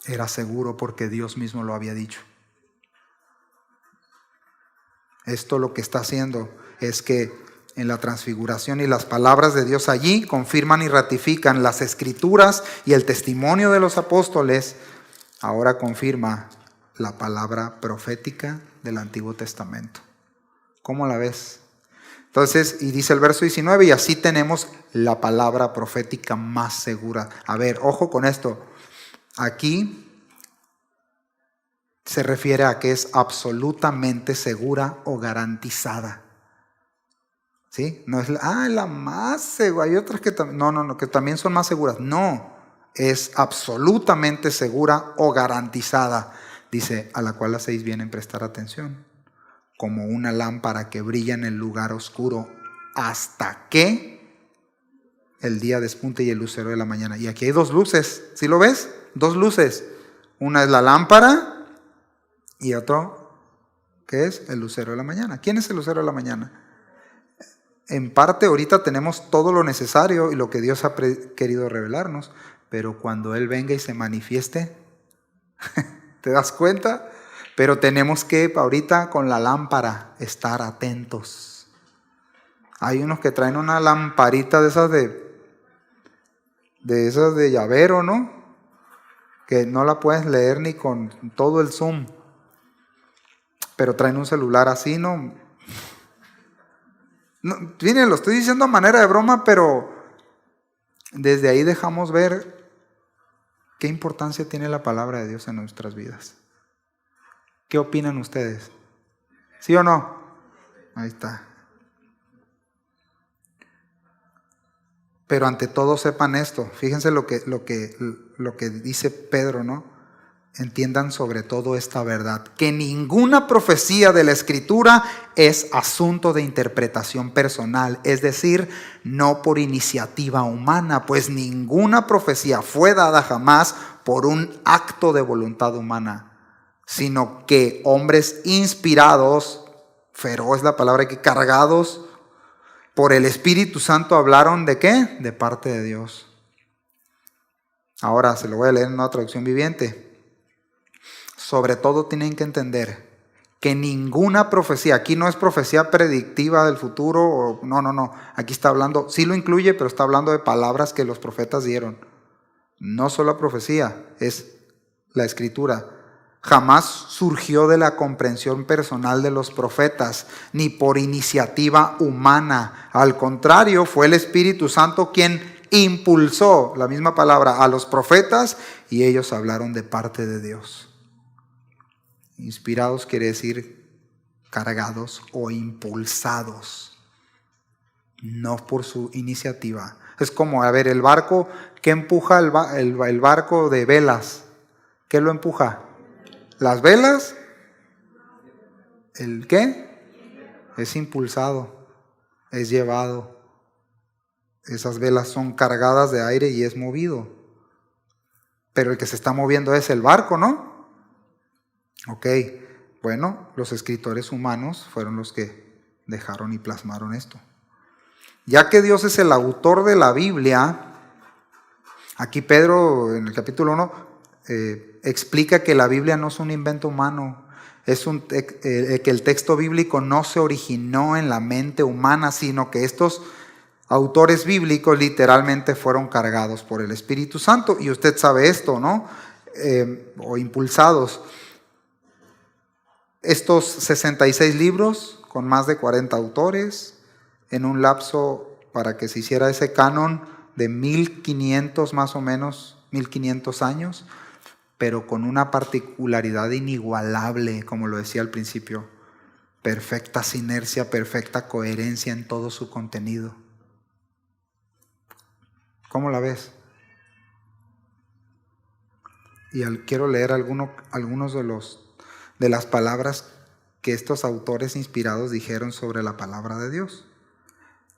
era seguro porque Dios mismo lo había dicho. Esto lo que está haciendo es que en la transfiguración y las palabras de Dios allí confirman y ratifican las escrituras y el testimonio de los apóstoles. Ahora confirma la palabra profética del Antiguo Testamento. ¿Cómo la ves? Entonces, y dice el verso 19, y así tenemos la palabra profética más segura. A ver, ojo con esto. Aquí se refiere a que es absolutamente segura o garantizada. ¿Sí? No es la más segura, hay otras que que también son más seguras. No, es absolutamente segura o garantizada. Dice, a la cual hacéis bien en prestar atención, como una lámpara que brilla en el lugar oscuro hasta que el día despunte y el lucero de la mañana. Y aquí hay dos luces, ¿sí lo ves? Dos luces. Una es la lámpara y otro, ¿qué es? El lucero de la mañana. ¿Quién es el lucero de la mañana? En parte ahorita tenemos todo lo necesario y lo que Dios ha querido revelarnos, pero cuando Él venga y se manifieste, ¿te das cuenta? Pero tenemos que ahorita con la lámpara estar atentos. Hay unos que traen una lamparita de esas de llavero, ¿no? Que no la puedes leer ni con todo el zoom. Pero traen un celular así, ¿no? No, miren, lo estoy diciendo a manera de broma, pero desde ahí dejamos ver qué importancia tiene la palabra de Dios en nuestras vidas. ¿Qué opinan ustedes? ¿Sí o no? Ahí está. Pero ante todo sepan esto. Fíjense lo que dice Pedro, ¿no? Entiendan sobre todo esta verdad, que ninguna profecía de la Escritura es asunto de interpretación personal, es decir, no por iniciativa humana, pues ninguna profecía fue dada jamás por un acto de voluntad humana, sino que hombres inspirados, feroz la palabra que cargados por el Espíritu Santo hablaron ¿de qué? De parte de Dios. Ahora se lo voy a leer en una traducción viviente. Sobre todo tienen que entender que ninguna profecía, aquí no es profecía predictiva del futuro, no, aquí está hablando, sí lo incluye, pero está hablando de palabras que los profetas dieron. No solo profecía, es la Escritura. Jamás surgió de la comprensión personal de los profetas, ni por iniciativa humana. Al contrario, fue el Espíritu Santo quien impulsó, la misma palabra, a los profetas y ellos hablaron de parte de Dios. Inspirados quiere decir cargados o impulsados, no por su iniciativa. Es como, a ver, el barco, ¿qué empuja el barco de velas? ¿Qué lo empuja? ¿Las velas? ¿El qué? Es impulsado, es llevado. Esas velas son cargadas de aire y es movido. Pero el que se está moviendo es el barco, ¿no? Ok, bueno, los escritores humanos fueron los que dejaron y plasmaron esto. Ya que Dios es el autor de la Biblia, aquí Pedro en el capítulo 1 explica que la Biblia no es un invento humano, es que el texto bíblico no se originó en la mente humana, sino que estos autores bíblicos literalmente fueron cargados por el Espíritu Santo. Y usted sabe esto, ¿no? O impulsados. Estos 66 libros con más de 40 autores en un lapso para que se hiciera ese canon de 1500 más o menos, 1500 años, pero con una particularidad inigualable, como lo decía al principio, perfecta sinergia, perfecta coherencia en todo su contenido. ¿Cómo la ves? Y quiero leer algunos de las palabras que estos autores inspirados dijeron sobre la palabra de Dios.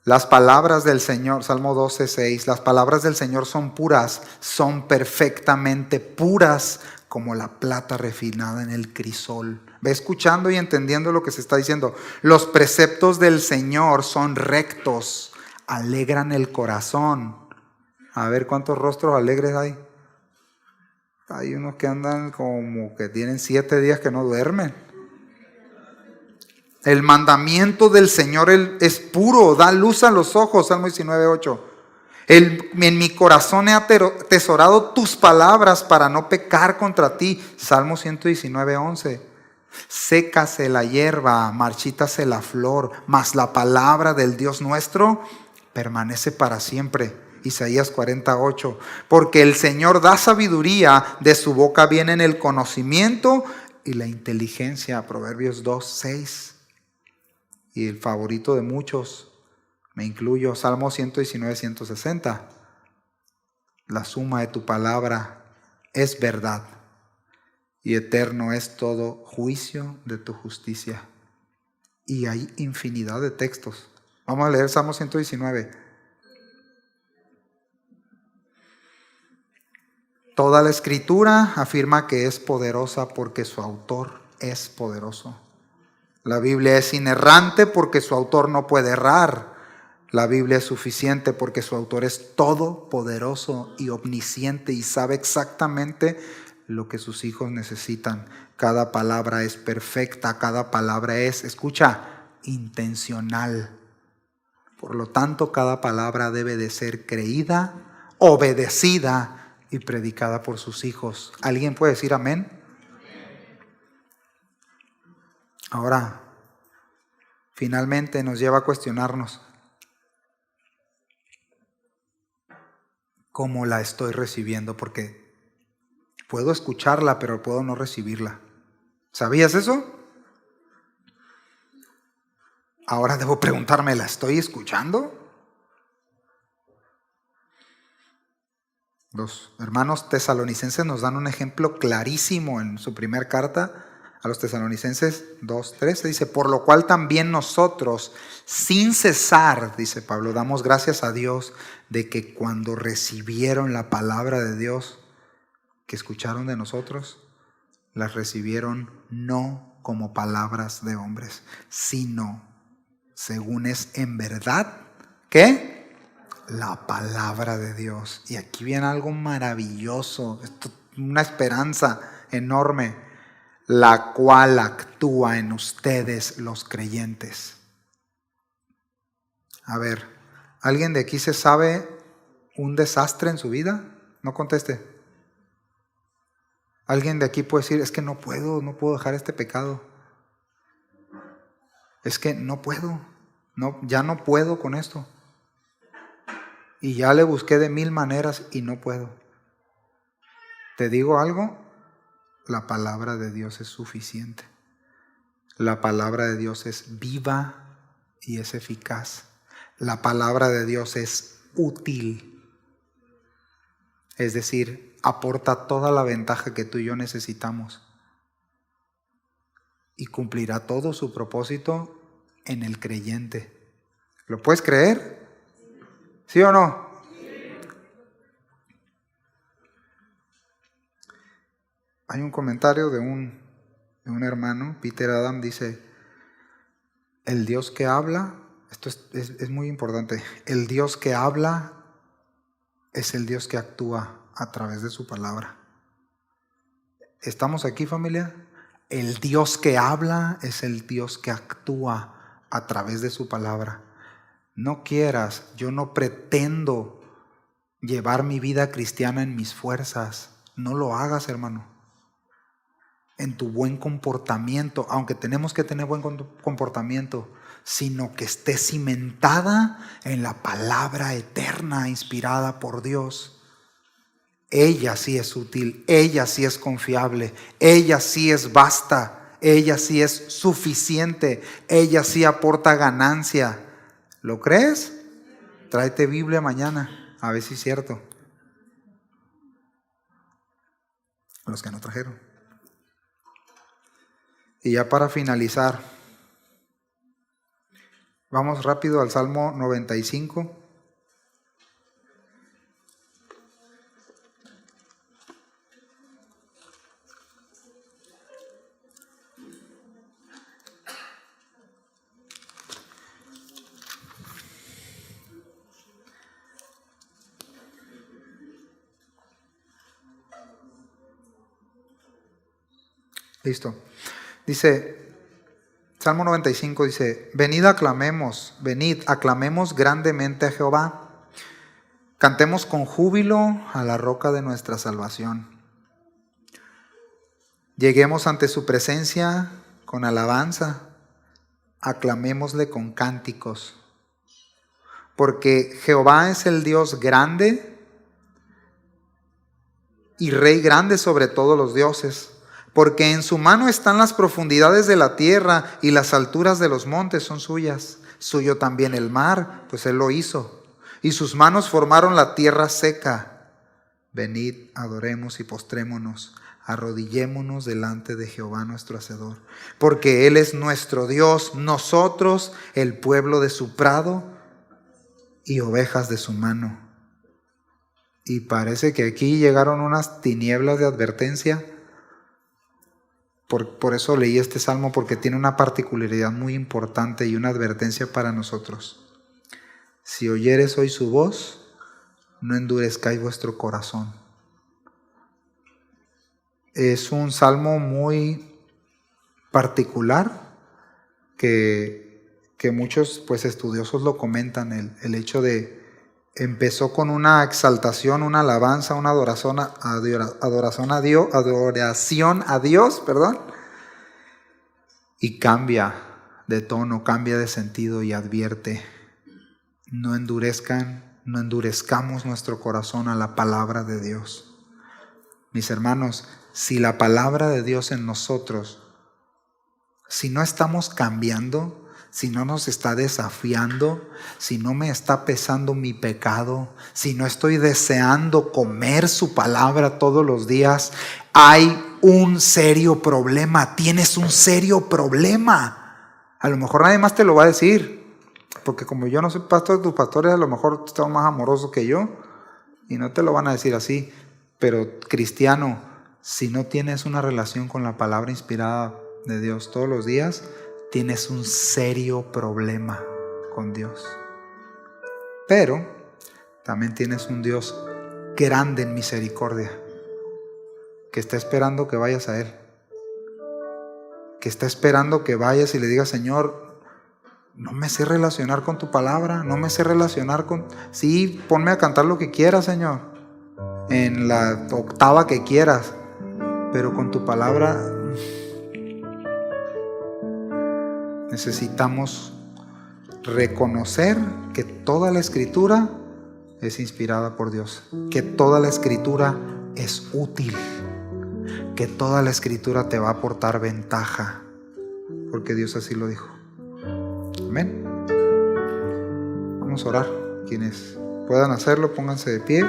Las palabras del Señor, Salmo 12:6, las palabras del Señor son puras, son perfectamente puras como la plata refinada en el crisol. Ve escuchando y entendiendo lo que se está diciendo. Los preceptos del Señor son rectos, alegran el corazón. A ver cuántos rostros alegres hay. Hay unos que andan como que tienen 7 días que no duermen. El mandamiento del Señor es puro, da luz a los ojos, Salmo 19:8. En mi corazón he atesorado tus palabras para no pecar contra ti, Salmo 119:11. Sécase la hierba, marchítase la flor, mas la palabra del Dios nuestro permanece para siempre. Isaías 40:8. Porque el Señor da sabiduría, de su boca vienen el conocimiento y la inteligencia. Proverbios 2:6. Y el favorito de muchos, me incluyo, Salmo 119:160. La suma de tu palabra es verdad, y eterno es todo juicio de tu justicia. Y hay infinidad de textos. Vamos a leer Salmo 119. Toda la Escritura afirma que es poderosa porque su autor es poderoso. La Biblia es inerrante porque su autor no puede errar. La Biblia es suficiente porque su autor es todopoderoso y omnisciente y sabe exactamente lo que sus hijos necesitan. Cada palabra es perfecta, cada palabra es, escucha, intencional. Por lo tanto, cada palabra debe de ser creída, obedecida y predicada por sus hijos. ¿Alguien puede decir amén? Ahora, finalmente nos lleva a cuestionarnos: ¿cómo la estoy recibiendo? Porque puedo escucharla, pero puedo no recibirla. ¿Sabías eso? Ahora debo preguntarme, ¿la estoy escuchando? Los hermanos tesalonicenses nos dan un ejemplo clarísimo en su primera carta a los tesalonicenses 2:13. Dice, por lo cual también nosotros, sin cesar, dice Pablo, damos gracias a Dios de que cuando recibieron la palabra de Dios que escucharon de nosotros, las recibieron no como palabras de hombres, sino según es en verdad, ¿qué? La palabra de Dios. Y aquí viene algo maravilloso, esto, una esperanza enorme, la cual actúa en ustedes los creyentes. A ver, ¿alguien de aquí se sabe un desastre en su vida? No conteste. ¿Alguien de aquí puede decir, es que no puedo dejar este pecado? Es que no puedo, ya no puedo con esto. Y ya le busqué de 1000 maneras y no puedo. ¿Te digo algo? La palabra de Dios es suficiente. La palabra de Dios es viva y es eficaz. La palabra de Dios es útil. Es decir, aporta toda la ventaja que tú y yo necesitamos. Y cumplirá todo su propósito en el creyente. ¿Lo puedes creer? ¿Sí o no? Hay un comentario de un hermano, Peter Adam, dice, el Dios que habla, esto es muy importante, el Dios que habla es el Dios que actúa a través de su palabra. ¿Estamos aquí, familia? El Dios que habla es el Dios que actúa a través de su palabra. No quieras, yo no pretendo llevar mi vida cristiana en mis fuerzas. No lo hagas, hermano. En tu buen comportamiento, aunque tenemos que tener buen comportamiento, sino que esté cimentada en la palabra eterna inspirada por Dios. Ella sí es útil, ella sí es confiable, ella sí es basta, ella sí es suficiente, ella sí aporta ganancia. ¿Lo crees? Tráete Biblia mañana, a ver si es cierto. Los que no trajeron. Y ya para finalizar, vamos rápido al Salmo 95. Listo. Dice, Salmo 95 dice, venid aclamemos grandemente a Jehová. Cantemos con júbilo a la roca de nuestra salvación. Lleguemos ante su presencia con alabanza. Aclamémosle con cánticos. Porque Jehová es el Dios grande y Rey grande sobre todos los dioses. Porque en su mano están las profundidades de la tierra y las alturas de los montes son suyas. Suyo también el mar, pues él lo hizo. Y sus manos formaron la tierra seca. venid, adoremos y postrémonos, arrodillémonos delante de Jehová nuestro Hacedor, porque Él es nuestro Dios, nosotros el pueblo de su prado y ovejas de su mano. Y parece que aquí llegaron unas tinieblas de advertencia. Por eso leí este salmo, porque tiene una particularidad muy importante y una advertencia para nosotros. Si oyeres hoy su voz, no endurezcáis vuestro corazón. Es un salmo muy particular que muchos pues estudiosos lo comentan, el hecho de empezó con una exaltación, una alabanza, una adoración a Dios, y cambia de tono, cambia de sentido y advierte: no endurezcamos nuestro corazón a la palabra de Dios. Mis hermanos, si la palabra de Dios en nosotros, si no estamos cambiando, si no nos está desafiando, si no me está pesando mi pecado, si no estoy deseando comer su palabra todos los días, hay un serio problema. Tienes un serio problema. A lo mejor nadie más te lo va a decir, porque como yo no soy pastor, tus pastores a lo mejor están más amorosos que yo y no te lo van a decir así. Pero cristiano, si no tienes una relación con la palabra inspirada de Dios todos los días, tienes un serio problema con Dios. Pero también tienes un Dios grande en misericordia, que está esperando que vayas a Él, que está esperando que vayas y le digas: Señor, no me sé relacionar con tu palabra, no me sé relacionar con... Sí, ponme a cantar lo que quieras, Señor, en la octava que quieras, pero con tu palabra necesitamos reconocer que toda la Escritura es inspirada por Dios, que toda la Escritura es útil, que toda la Escritura te va a aportar ventaja, porque Dios así lo dijo. Amén. Vamos a orar. Quienes puedan hacerlo, pónganse de pie.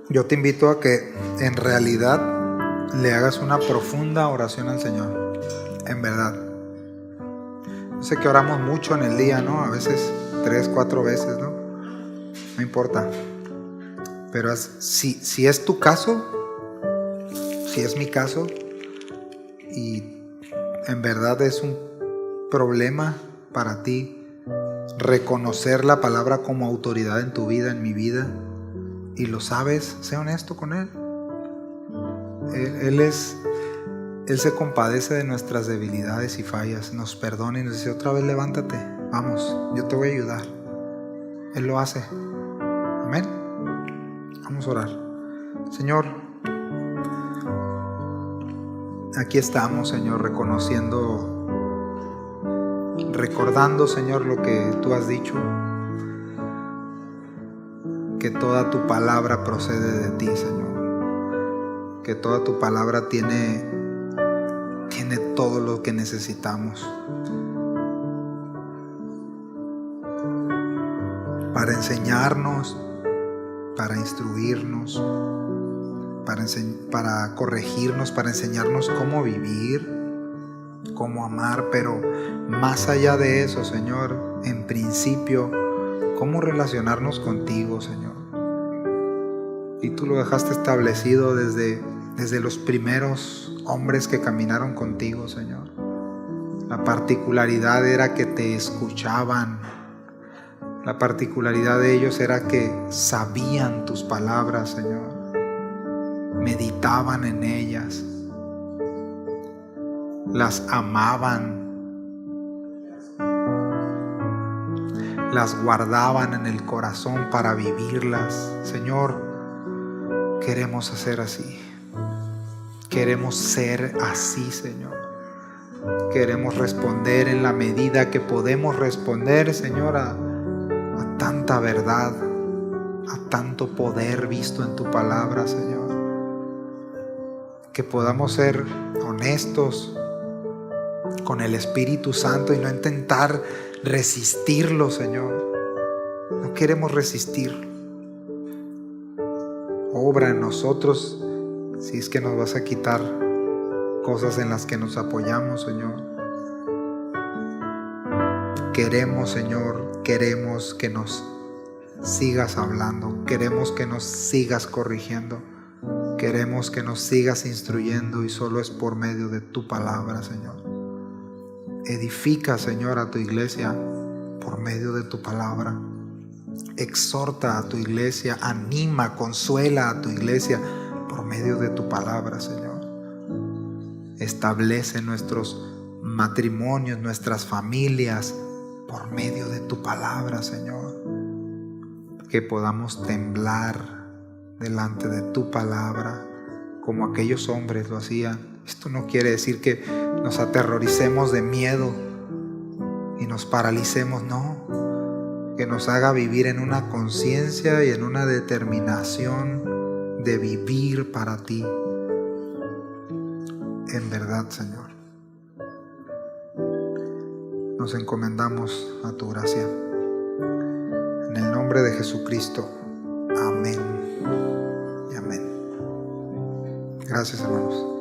Yo te invito a que en realidad le hagas una profunda oración al Señor, en verdad. Yo sé que oramos mucho en el día, ¿no? A veces 3, 4 veces, ¿no? No importa. Pero si es tu caso, si es mi caso, y en verdad es un problema para ti reconocer la palabra como autoridad en tu vida, en mi vida, y lo sabes, sé honesto con Él. Él se compadece de nuestras debilidades y fallas, nos perdona y nos dice: otra vez levántate, vamos, yo te voy a ayudar. Él lo hace. Amén. Vamos a orar. Señor, aquí estamos, Señor, recordando, Señor, lo que tú has dicho, que toda tu palabra procede de ti, Señor, que toda tu palabra tiene todo lo que necesitamos para enseñarnos, para instruirnos, para corregirnos, para enseñarnos cómo vivir, cómo amar, pero más allá de eso, Señor, en principio, cómo relacionarnos contigo, Señor. Y tú lo dejaste establecido desde los primeros hombres que caminaron contigo, Señor. La particularidad era que te escuchaban. La particularidad de ellos era que sabían tus palabras, Señor. Meditaban en ellas. Las amaban. Las guardaban en el corazón para vivirlas. Señor, queremos hacer así. Queremos ser así, Señor. Queremos responder en la medida que podemos responder, Señor, a tanta verdad, a tanto poder visto en tu palabra, Señor. Que podamos ser honestos con el Espíritu Santo y no intentar resistirlo, Señor. No queremos resistir. Obra en nosotros si es que nos vas a quitar cosas en las que nos apoyamos, Señor. Queremos, Señor, queremos que nos sigas hablando, queremos que nos sigas corrigiendo, queremos que nos sigas instruyendo, y solo es por medio de tu palabra, Señor. Edifica, Señor, a tu iglesia por medio de tu palabra. Exhorta a tu iglesia, anima, consuela a tu iglesia por medio de tu palabra, Señor. Establece nuestros matrimonios, nuestras familias por medio de tu palabra, Señor. Que podamos temblar delante de tu palabra como aquellos hombres lo hacían. Esto no quiere decir que nos aterroricemos de miedo y nos paralicemos, no. Que nos haga vivir en una conciencia y en una determinación de vivir para ti. En verdad, Señor. Nos encomendamos a tu gracia. En el nombre de Jesucristo. Amén y amén. Gracias, hermanos.